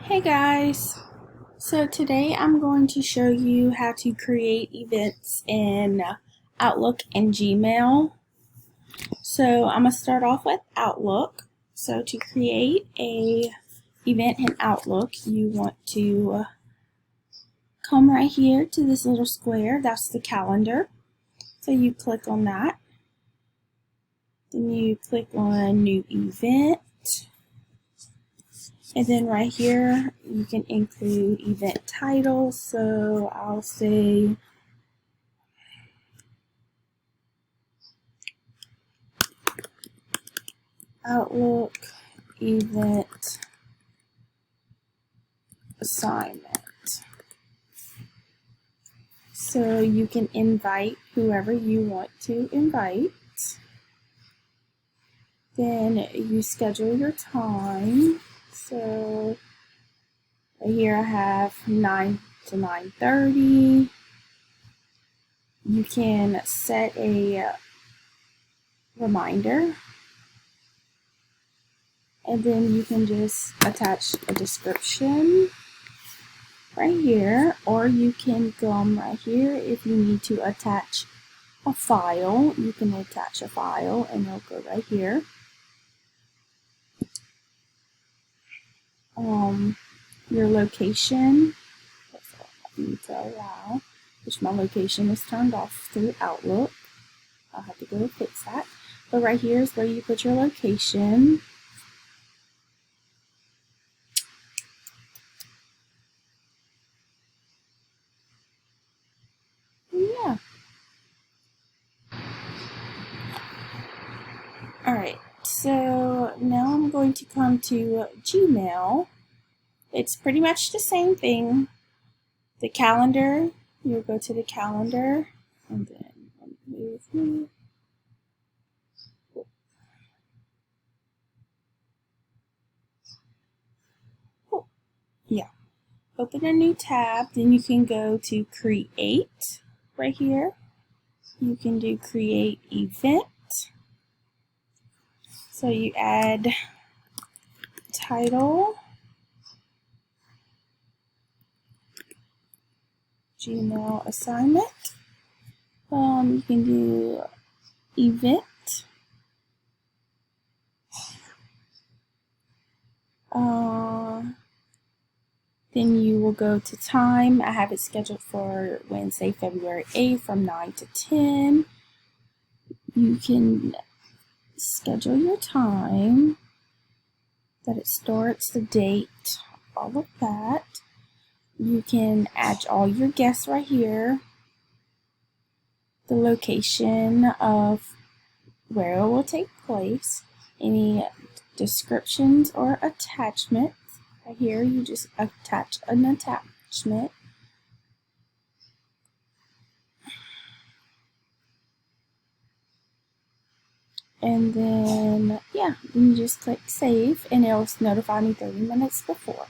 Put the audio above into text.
Hey guys! So today I'm going to show you how to create events in Outlook and Gmail. So I'm going to start off with Outlook. So to create a event in Outlook, you want to come right here to this little square. That's the calendar. So you click on that. Then you click on New Event. And then right here, you can include event titles. So I'll say Outlook event assignment. So you can invite whoever you want to invite. Then you schedule your time. So right here I have 9 to 9:30. You can set a reminder, and then you can just attach a description right here, or you can come right here if you need to attach a file. You can attach a file and it'll go right here. Your location, need to allow, which my location is turned off through Outlook. I'll have to go fix that. But right here is where you put your location. Yeah. Alright, so now I'm going to come to Gmail. It's pretty much the same thing. The calendar, you'll go to the calendar, and then move. Oh, yeah. Open a new tab, then you can go to create right here. You can do create event. So you add title, Gmail assignment. You can do event. Then you will go to time. I have it scheduled for Wednesday, February 8th from 9 to 10. You can schedule your time, that it starts, the date, all of that. You can add all your guests right here, the location of where it will take place, any descriptions or attachments. Right here, you just attach an attachment. And then, yeah, then you just click save, and it'll notify me 30 minutes before.